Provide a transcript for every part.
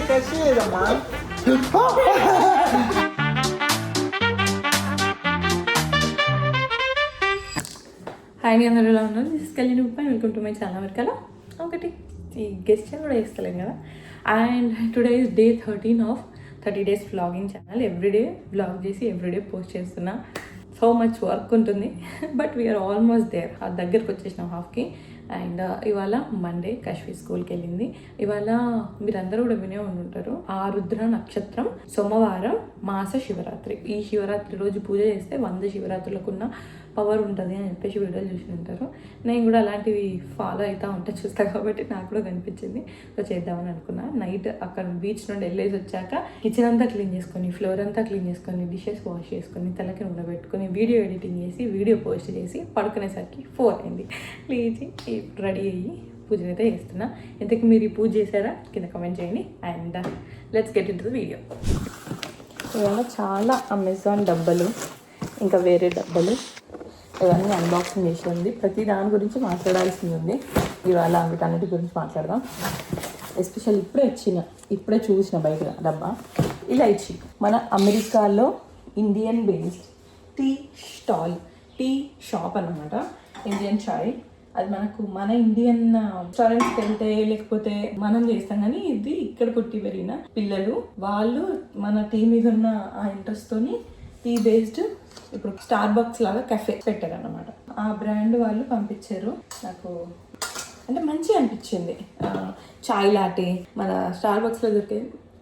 కసి లేదమ్మా. హాయ్ అందరూ ఎలా ఉన్నారు? తీసుకెళ్ళి ఉప్పు వెల్కమ్ టు మై ఛానల్. వరకలా ఒకటి ఈ గెస్ట్ కూడా వేస్తలేం కదా. And today is day 13 of 30 days vlogging channel. Everyday vlog చేసి ఎవ్రీడే పోస్ట్ చేస్తున్నా. సో మచ్ వర్క్ ఉంటుంది బట్ వీఆర్ ఆల్మోస్ట్ దేర్. దగ్గరకు వచ్చేసినాం హాఫ్కి. అండ్ ఇవాళ మండే కశ్వి స్కూల్కి వెళ్ళింది. ఇవాళ మీరందరూ కూడా వినే ఉంటారు, ఆరుద్ర నక్షత్రం, సోమవారం, మాస శివరాత్రి. ఈ శివరాత్రి రోజు పూజ చేస్తే 100 శివరాత్రులకు ఉన్న పవర్ ఉంటుంది అని చెప్పేసి వీడియోలు చూసి ఉంటారు. నేను కూడా అలాంటివి ఫాలో అవుతూ ఉంటా, చూస్తా కాబట్టి నాకు కూడా కనిపించింది. సో చేద్దామని అనుకున్నా. నైట్ అక్కడ బీచ్ నుండి వెళ్ళేసి వచ్చాక కిచెన్ అంతా క్లీన్ చేసుకొని, ఫ్లోర్ అంతా క్లీన్ చేసుకొని, డిషెస్ వాష్ చేసుకొని, తలకి ఉండబెట్టుకొని, వీడియో ఎడిటింగ్ చేసి, వీడియో పోస్ట్ చేసి పడుకునేసరికి 4 అయింది. లేచి రెడీ అయ్యి పూజనైతే చేస్తున్నా. ఇంతకీ మీరు ఈ పూజ చేశారా? కింద కమెంట్ చేయండి. And let's get in to the video. ఇవాళ చాలా అమెజాన్ డబ్బాలు, ఇంకా వేరే డబ్బాలు ఇవన్నీ అన్బాక్సింగ్ చేసి ఉంది. ప్రతి దాని గురించి మాట్లాడాల్సింది ఉంది. ఇవాళ వీటన్నిటి గురించి మాట్లాడదాం. ఎస్పెషల్ ఇప్పుడే చూసిన బయట డబ్బా ఇలాచి. మన అమెరికాలో Indian based tea stall, tea shop అన్నమాట. ఇండియన్ చాయ్. అది మన ఇండియన్ రెస్టారెంట్స్కి వెళ్తే లేకపోతే మనం చేస్తాం, కానీ ఇది ఇక్కడ పుట్టి పెరిగిన పిల్లలు వాళ్ళు మన టీ మీద ఉన్న ఆ ఇంట్రెస్ట్తోని టీ బేస్డ్ ఇప్పుడు స్టార్ బక్స్ లాగా కెఫే పెట్టారు అన్నమాట. ఆ బ్రాండ్ వాళ్ళు పంపించారు. నాకు అంటే మంచిగా అనిపించింది. చాయ్ లాటే మన స్టార్ బక్స్లో దొరికే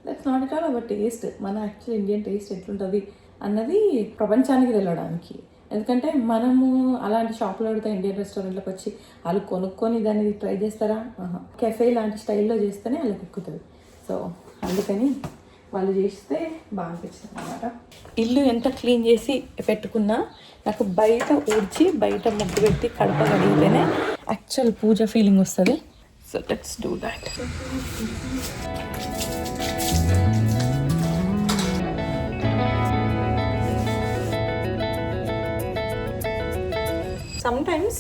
that's not at all our taste. మన యాక్చువల్ ఇండియన్ టేస్ట్ ఎట్లుంటుంది అన్నది ప్రపంచానికి వెళ్ళడానికి. ఎందుకంటే మనము అలాంటి షాప్లో పెడితే ఇండియన్ రెస్టారెంట్లోకి వచ్చి వాళ్ళు కొనుక్కొని దాన్ని ట్రై చేస్తారా? కెఫే లాంటి స్టైల్లో చేస్తేనే వాళ్ళకి ఎక్కుతుంది. సో అందుకని వాళ్ళు చేస్తే బాగా అనిపించింది అన్నమాట. ఇల్లు ఎంత క్లీన్ చేసి పెట్టుకున్నా నాకు బయట ఊడ్చి బయట ముగ్గు పెట్టి కడప కడిగితేనే యాక్చువల్ పూజ ఫీలింగ్ వస్తుంది. So let's do that. Sometimes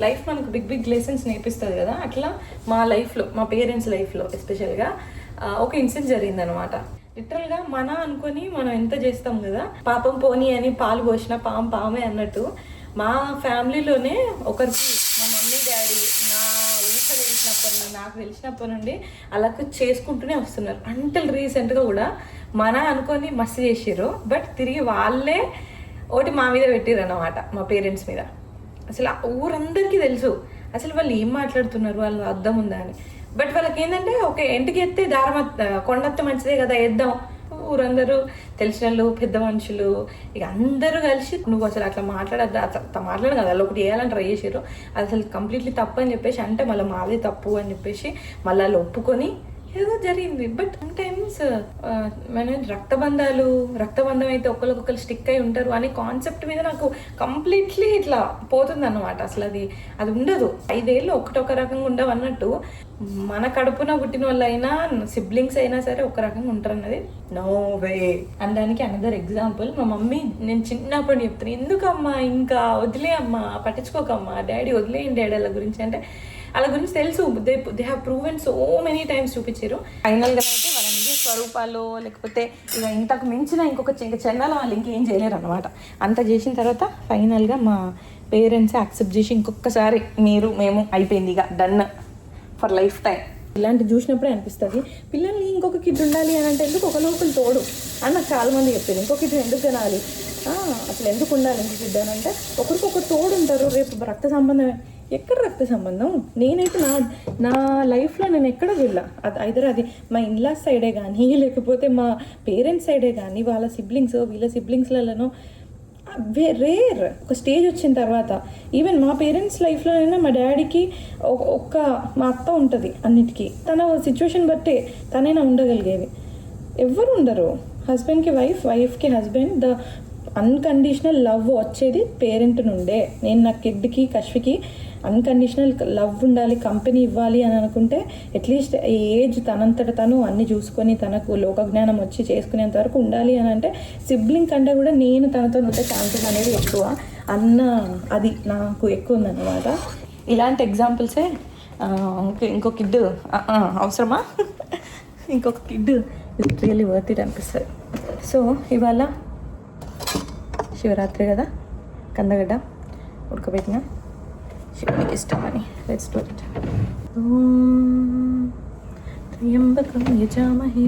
life మనకు బిగ్ లెసన్స్ నేర్పిస్తుంది కదా. అట్లా మా లైఫ్లో, మా పేరెంట్స్ లైఫ్లో ఎస్పెషల్గా ఒక ఇన్సిడెంట్ జరిగిందనమాట. లిటరల్గా మన అనుకొని మనం ఎంత చేస్తాం కదా, పాపం పోనీ అని పాలు పోసిన పామే అన్నట్టు మా ఫ్యామిలీలోనే ఒకరికి మా మమ్మీ డాడీ నాకు తెలిసినప్పటి నుండి అలా చేసుకుంటూనే వస్తున్నారు. అంటిల్ రీసెంట్గా కూడా మన అనుకొని మస్తు చేసారు, బట్ తిరిగి వాళ్ళే ఒకటి మా మీద పెట్టిరు అన్నమాట, మా పేరెంట్స్ మీద. అసలు ఊరందరికీ తెలుసు అసలు వాళ్ళు ఏం మాట్లాడుతున్నారు, వాళ్ళు అర్థం ఉందా అని. బట్ వాళ్ళకి ఏంటంటే ఓకే ఇంటికి ఎత్తే కొండెత్తే మంచిదే కదా వేద్దాం. ఊరందరూ తెలిసిన వాళ్ళు, పెద్ద మనుషులు, ఇక అందరూ కలిసి నువ్వు అసలు అట్లా మాట్లాడద్దా, అట్లా మాట్లాడదు కదా, వాళ్ళు ఒకటి వేయాలని ట్రై చేసారు. అది అసలు కంప్లీట్లీ తప్పు అని చెప్పేసి అంటే మళ్ళీ మాదే తప్పు అని చెప్పేసి మళ్ళీ వాళ్ళు ఒప్పుకొని ఏదో జరిగింది. బట్ సమ్టైమ్స్ మన రక్తబంధం అయితే ఒకరికొకరు స్టిక్ అయి ఉంటారు అనే కాన్సెప్ట్ మీద నాకు కంప్లీట్లీ ఇట్లా పోతుంది అన్నమాట. అసలు అది ఉండదు. 5 ఏళ్ళు ఒకటొక రకంగా ఉండవు అన్నట్టు మన కడుపున పుట్టిన వాళ్ళు అయినా సిబ్లింగ్స్ అయినా సరే ఒక రకంగా ఉంటారు అన్నది నో వే. అనడానికి అనదర్ ఎగ్జాంపుల్ మా మమ్మీ. నేను చిన్నప్పుడు చెప్తాను, ఎందుకమ్మా ఇంకా వదిలే అమ్మా, పట్టించుకోకమ్మా, డాడీ వదిలేయండి డాడీ వాళ్ళ గురించి అంటే వాళ్ళ గురించి తెలుసు. They have proven so many times చూపించారు. ఫైనల్గా అయితే వాళ్ళ నిజ స్వరూపాలు లేకపోతే ఇక ఇంతకు మించిన ఇంకొక చెన్నెల వాళ్ళు ఇంకేం చేయలేరు అనమాట. అంత చేసిన తర్వాత ఫైనల్గా మా పేరెంట్స్ యాక్సెప్ట్ చేసి ఇంకొకసారి మేము అయిపోయింది ఇక డన్ ఫర్ లైఫ్ టైం. ఇలాంటి చూసినప్పుడే అనిపిస్తుంది పిల్లల్ని ఇంకొక కిడ్ ఉండాలి అని అంటే ఎందుకు ఒకరు తోడు అని నాకు చాలామంది చెప్పారు. ఇంకొక కిడ్ ఎందుకు కనాలి, అసలు ఎందుకు ఉండాలి ఇంకొక కిడ్ అని అంటే ఒకరికొకరు తోడు ఉంటారు. రేపు రక్త సంబంధమే. ఎక్కడ రక్త సంబంధం? నేనైతే నా లైఫ్లో నేను ఎక్కడ వెళ్ళా. అది మా ఇన్లాస్ సైడే కానీ లేకపోతే మా పేరెంట్స్ సైడే కానీ వాళ్ళ వీళ్ళ సిబ్లింగ్స్లలోనో రేర్. ఒక స్టేజ్ వచ్చిన తర్వాత ఈవెన్ మా పేరెంట్స్ లైఫ్లోనైనా మా డాడీకి మా అత్త ఉంటుంది అన్నిటికీ. తన సిచ్యువేషన్ బట్టే తనైనా ఉండగలిగేది. ఎవరు ఉండరు. హస్బెండ్కి వైఫ్కి హస్బెండ్. ద అన్కండిషనల్ లవ్ వచ్చేది పేరెంట్ నుండే. నేను నా కిడ్కి కశ్వికి అన్కండిషనల్ లవ్ ఉండాలి, కంపెనీ ఇవ్వాలి అని అనుకుంటే అట్లీస్ట్ ఏజ్ తనంతట తను అన్ని చూసుకొని తనకు లోకజ్ఞానం వచ్చి చేసుకునేంత వరకు ఉండాలి అని అంటే సిబ్లింగ్ కంటే కూడా నేను తనతో ఉంటే ఛాన్సెస్ అనేది ఎక్కువ అది నాకు ఎక్కువ ఉందన్నమాట. ఇలాంటి ఎగ్జాంపుల్సే ఇంకో కిడ్ అవసరమా ఇంకొక kid it really worth it అనిపిస్తుంది. సో ఇవాళ శివరాత్రి కదా, కందగడ్డ ఉడకబెట్టిన శివునికి ఇష్టమని లెట్స్ డూ ఇట్. త్ర్యంబకం యజామహే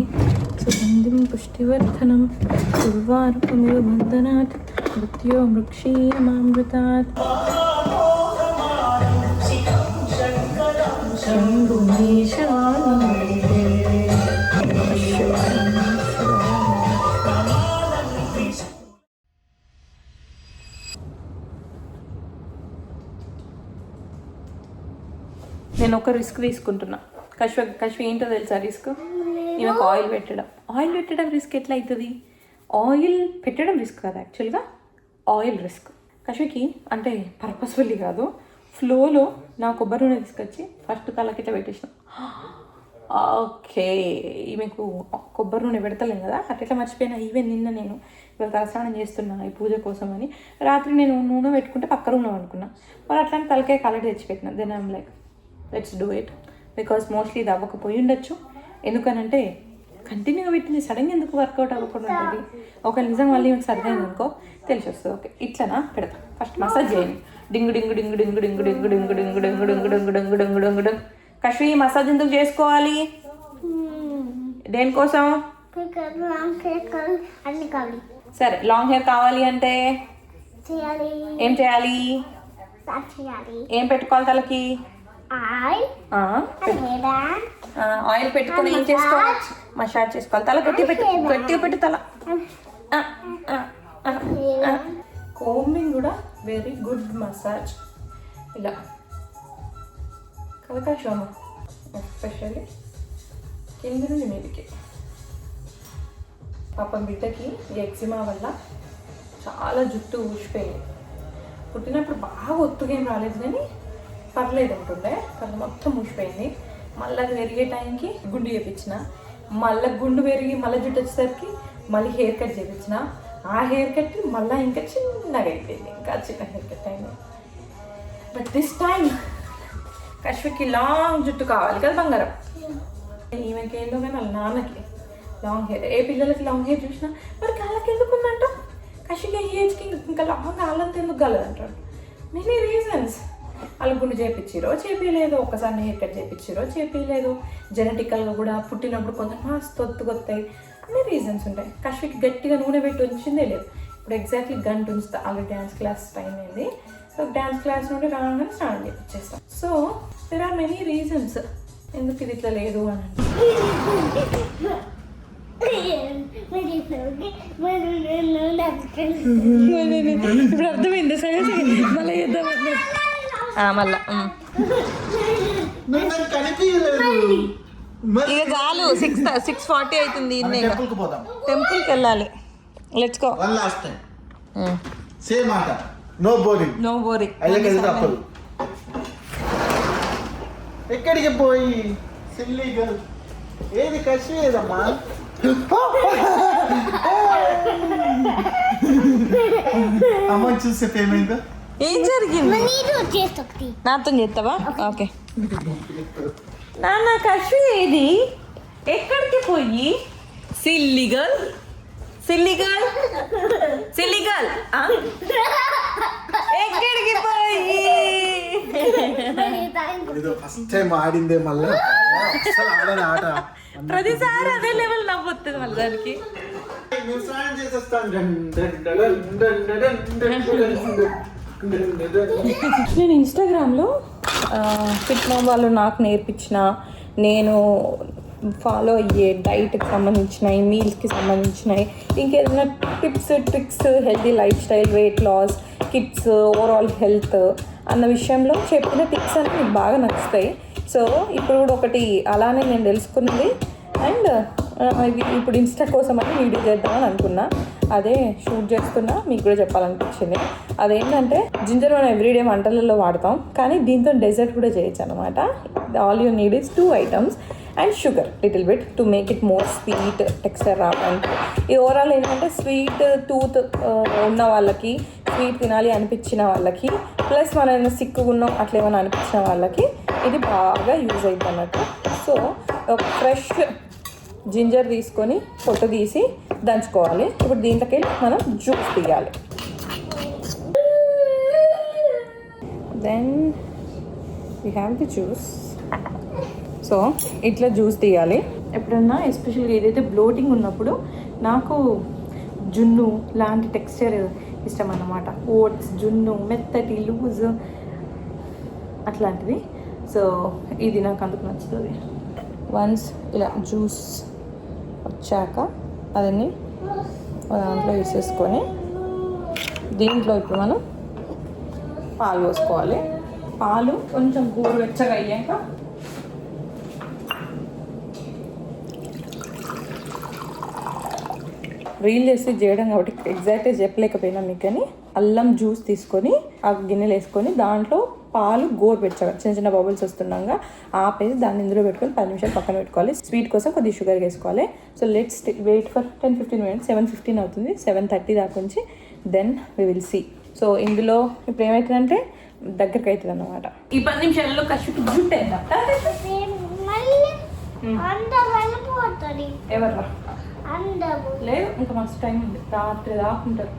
సుగంధిం పుష్టివర్ధనం ఉర్వారుకమివ బంధనాత్ మృత్యో మృక్షీయమామృతాత్. నేను ఒక రిస్క్ తీసుకుంటున్నా. కశ్వ ఏంటో తెలుసా రిస్క్? ఈమెకు ఆయిల్ పెట్టడం రిస్క్ ఎట్లా అవుతుంది? ఆయిల్ పెట్టడం రిస్క్ కాదు యాక్చువల్గా, ఆయిల్ రిస్క్. కశ్వకి అంటే పర్పస్ఫుల్లీ కాదు, ఫ్లోలో నా కొబ్బరి నూనె తీసుకొచ్చి ఫస్ట్ తలకి ఇట్లా పెట్టేసిన. ఓకే, ఈమెకు కొబ్బరి నూనె పెడతలేను కదా, అట్లా మర్చిపోయినా. ఈవెన్ నిన్న నేను ఇవాళ తలస్నానం చేస్తున్నా ఈ పూజ కోసం అని, రాత్రి నేను నూనె పెట్టుకుంటే పక్క రూమ్లో అనుకున్నా, మరి అట్లాంటి తలకాయ కలర్ తెచ్చిపెట్టిన. Then I'm like let's do it, because mostly ఇది అవ్వకపోయి ఉండొచ్చు. ఎందుకనంటే కంటిన్యూగా పెట్టింది సడన్గా ఎందుకు వర్కౌట్ అవ్వకుండా ఉంటుంది. ఒక నిజం మళ్ళీ మీకు సరిదైంది అనుకో తెలిసి వస్తుంది. ఓకే ఇట్లానా పెడతా. ఫస్ట్ మసాజ్ చేయండి. డింగు డింగు డింగు డింగు డింగు డింగు డింగు డింగు డింగు డింగు డింగు డింగు డింగు డింగు డింగు. కశ్వి మసాజ్ ఎందుకు చేసుకోవాలి? దేనికోసం? సరే లాంగ్ హెయిర్ కావాలి అంటే ఏం చేయాలి? ఏం పెట్టుకోవాలి తలకి? ఆయిల్ పెట్టుకొని ఏం చేసుకోవాలి? మసాజ్ చేసుకోవాలి. తల గట్టిగా పెట్టి తల. కోంబింగ్ కూడా వెరీ గుడ్ మసాజ్. ఇలా కలకాశోమ ఎస్పెషల్లీ కింద నుండి మీదికి. పాపం బిడ్డకి ఎక్సిమా వల్ల చాలా జుట్టు ఊసిపోయింది. పుట్టినప్పుడు బాగా ఒత్తుగేం రాలేదు కానీ పర్లేదు ఉంటుండే, కళ్ళు మొత్తం ఊసిపోయింది. మళ్ళీ అది పెరిగే టైంకి గుండు చేయించిన, మళ్ళీ గుండు పెరిగి మళ్ళీ జుట్టు వచ్చేసరికి మళ్ళీ హెయిర్ కట్ చేయించిన. ఆ హెయిర్ కట్ మళ్ళీ ఇంకా చిన్నగా అయిపోయింది, ఇంకా చిన్న హెయిర్ కట్ అయింది. బట్ దిస్ టైం కశ్వికి లాంగ్ జుట్టు కావాలి కదా బంగారం. ఈమెకి ఏందో కానీ వాళ్ళ నాన్నకి లాంగ్ హెయిర్. ఏ పిల్లలకి లాంగ్ హెయిర్ చూసినా మరి కాళ్ళకి ఎందుకు ఉందంట, కశ్వికి ఏజ్కి ఇంకా లాంగ్ కాళ్ళంతా ఎందుకు కలదంటారు. Many reasons. వాళ్ళు గుండు చేయించారో చేపించలేదు, ఒక్కసారి హెయిర్ కట్ చేయించారో చేపించలేదు, జెనెటికల్గా కూడా పుట్టినప్పుడు కొంచెం మస్తు ఒత్తుకొస్తాయి, అన్ని రీజన్స్ ఉంటాయి. కశ్వికి గట్టిగా నూనె పెట్టి ఉంచిందే లేదు. ఇప్పుడు ఎగ్జాక్ట్లీ గంట ఉంచుతా. ఆల్రెడీ డ్యాన్స్ క్లాస్ టైం అయింది. సో డ్యాన్స్ క్లాస్ నుండి రాగానే స్నానం చేయించేస్తాం. So there are many reasons ఎందుకు ఇది ఇట్లా లేదు అని. ఇప్పుడు అర్థమైంది. సరే మళ్ళీ మళ్ళా ఇక చాలు. 6:40 అవుతుంది. టెంపుల్కి వెళ్ళాలి. Let's go. No boring. ఎక్కడికి పోయి సిల్లీ గర్ల్. ఏది కసి ఏదమ్మా? అమ్మ చూసే పేమెంట్ ఏం జరిగింది? నాతో చేస్తావా? ఓకే నాన్న కశ్వి ఏది? ఎక్కడికి పోయి? సిల్లీ గర్ల్ ఎక్కడికి పోయి? ఫస్ట్ టైం ఆడిందే మళ్ళీ అసలు ఆడని ఆట. ప్రతిసారి అదే లెవెల్ నవ్వుతుంది మళ్ళీ దానికి. నేను ఇన్స్టాగ్రామ్లో ఫిట్ మామ్ వాళ్ళు నాకు నేర్పించిన, నేను ఫాలో అయ్యే డైట్కి సంబంధించినవి, మీల్స్కి సంబంధించినవి, ఇంకేదైనా tips tricks, healthy lifestyle, weight loss, kids, overall health అన్న విషయంలో చెప్పిన టిప్స్ అన్నీ మీకు బాగా నచ్చుతాయి. సో ఇప్పుడు కూడా ఒకటి అలానే నేను తెలుసుకున్నది. అండ్ ఇప్పుడు ఇన్స్టా కోసం అని వీడియో చేద్దామని అనుకున్నా, అదే షూట్ చేస్తున్నా, మీకు కూడా చెప్పాలనిపించింది. అదేంటంటే జింజర్ మనం ఎవ్రీడే వంటలలో వాడతాం, కానీ దీంతో డెజర్ట్ కూడా చేయొచ్చు అనమాట. All you need is 2 items and sugar little bit to make it more sweet texture రావడానికి. ఈ ఓవరాల్ ఏంటంటే స్వీట్ టూత్ ఉన్న వాళ్ళకి, స్వీట్ తినాలి అనిపించిన వాళ్ళకి, ప్లస్ మనం ఏమైనా సిక్కుగా ఉన్నాం అట్లా ఏమైనా అనిపించిన వాళ్ళకి ఇది బాగా యూజ్ అవుతుంది అన్నట్టు. సో ఒక ఫ్రెష్ జింజర్ తీసుకొని పొట్టు తీసి దంచుకోవాలి. ఇప్పుడు దీంట్లోకి మనం జ్యూస్ తీయాలి. Then we have the juice. So ఇట్లా జ్యూస్ తీయాలి. ఎప్పుడన్నా ఎస్పెషల్గా ఏదైతే బ్లోటింగ్ ఉన్నప్పుడు నాకు జున్ను లాంటి టెక్స్చర్ ఇష్టం అన్నమాట. ఓట్స్, జున్ను, మెత్తటి, లూజ్ అట్లాంటివి. సో ఇది నాకు అందుకు నచ్చుతుంది. వన్స్ ఇలా జ్యూస్ వచ్చాక అదన్నీ దాంట్లో వేసేసుకొని దీంట్లో ఇప్పుడు మనం పాలు పోసుకోవాలి. పాలు కొంచెం గోరువెచ్చగా అయ్యాక రీల్ చేసి చేయడం కాబట్టి ఎగ్జాక్ట్గా చెప్పలేకపోయినా మీకు, కానీ అల్లం జ్యూస్ తీసుకొని ఆ గిన్నెలు వేసుకొని దాంట్లో పాలు గోరువెచ్చగా చిన్న చిన్న బబుల్స్ వస్తున్నాగా ఆపేసి దాన్ని ఇందులో పెట్టుకొని 10 నిమిషాలు పక్కన పెట్టుకోవాలి. స్వీట్ కోసం కొద్దిగా షుగర్ వేసుకోవాలి. So let's wait for 10-15 minutes. 7:15 అవుతుంది. 7:30 దాకా ఉంచి then we will see. So ఇందులో ఇప్పుడు ఏమవుతుందంటే దగ్గరికి అవుతుంది అన్నమాట. ఈ 10 నిమిషాలలో కష్టికి జుట్టు ఎవర్రా లేదు, ఇంకా మస్తు టైం ఉంది. రాత్రి దాకుంటారు,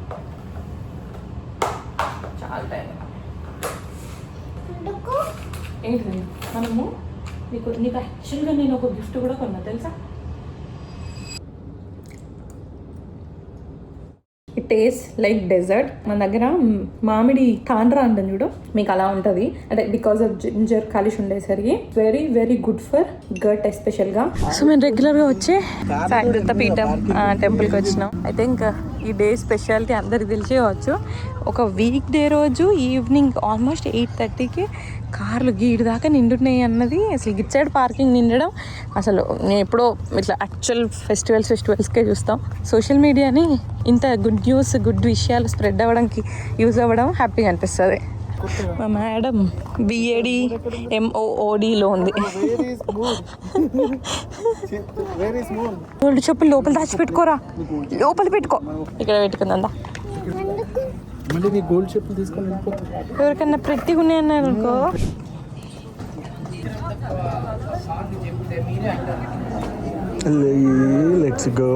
చాలా టైం. ఏంటి మనము నీకు యాక్చువల్గా నేను ఒక గిఫ్ట్ కూడా కొన్నా తెలుసా. It taste like dessert. మన దగ్గర మామిడి తాండ్రా అంటాం చూడు, మీకు అలా ఉంటుంది. అంటే బికాస్ ఆఫ్ జింజర్ కలిసి ఉండేసరికి very very good for gut ఎస్పెషల్గా. సో మేము రెగ్యులర్గా వచ్చి సాయిదత్త పీఠం టెంపుల్కి వచ్చినాం. ఐ థింక్ ఈ డే స్పెషాలిటీ అందరికి తెలిసేవచ్చు. ఒక వీక్ డే రోజు ఈవినింగ్ ఆల్మోస్ట్ 8:30కి కార్లు గీడి దాకా నిండున్నాయి అన్నది అసలు గిట్ సైడ్ పార్కింగ్ నిండడం అసలు నేను ఎప్పుడో ఇట్లా యాక్చువల్ ఫెస్టివల్స్కే చూస్తాం. సోషల్ మీడియాని ఇంత గుడ్ న్యూస్, గుడ్ విషయాలు స్ప్రెడ్ అవ్వడానికి యూజ్ అవ్వడం హ్యాపీగా అనిపిస్తుంది. మా మేడం బిఏడి MOODలో ఉంది. గోల్డ్ చెప్పులు లోపల దాచిపెట్టుకోరా, లోపల పెట్టుకో. ఇక్కడ పెట్టుకుందా గోల్డ్ చెప్పులు తీసుకొని వెళ్ళిపోతా. ఎవరికన్నా ప్రతిగా ఉన్నాయన్నారు అనుకో. Let's go.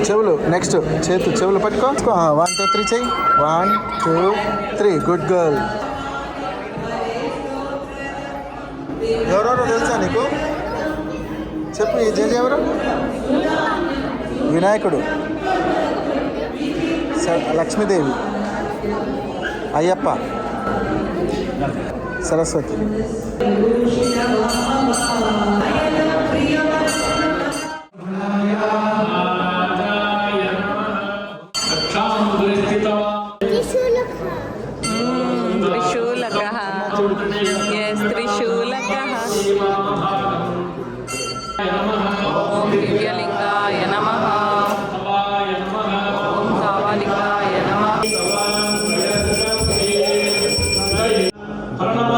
చెవులు నెక్స్ట్ చెవులు పట్టుకో. 1 2 3 చెయ్యి. 1 2 3 గుడ్ గర్ల్. ఎవరెవరో తెలుసా నీకు? చెప్పు. ఈ జడ్జి ఎవరు? వినాయకుడు, లక్ష్మీదేవి, అయ్యప్ప, సరస్వతి. దివ్యలింగాయ నమః. ఓం కావాలింగాయ నమః. హర హర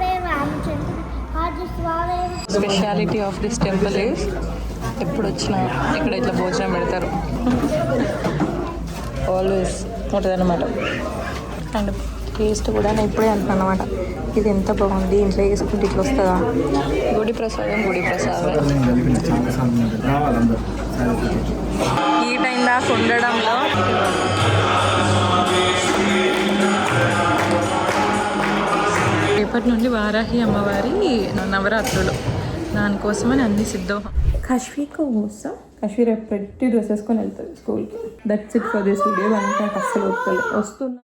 దేవ. Speciality of this temple is ఎప్పుడు వచ్చినా ఇక్కడ ఇట్లా భోజనం పెడతారు. ఆల్వేస్ ఉంటుంది అన్నమాట. అండ్ టేస్ట్ కూడా నేను ఇప్పుడే అంటున్నాను అనమాట, ఇది ఎంత బాగుంది, ఇంట్లో వేసుకుంటే ఇట్లా వస్తుందా. గుడి ప్రసాదం ఈ టైం దాకా ఉండడంలో రేపటి నుండి వారాహి అమ్మవారి నవరాత్రులు, దానికోసమని అన్ని సిద్ధం. కశ్వీకు వస్తా, కశ్వీ రేపు పెట్టి డ్రెస్ వేసుకొని వెళ్తుంది స్కూల్కి. That's it for this video. అంటే అస్సలు వస్తున్నా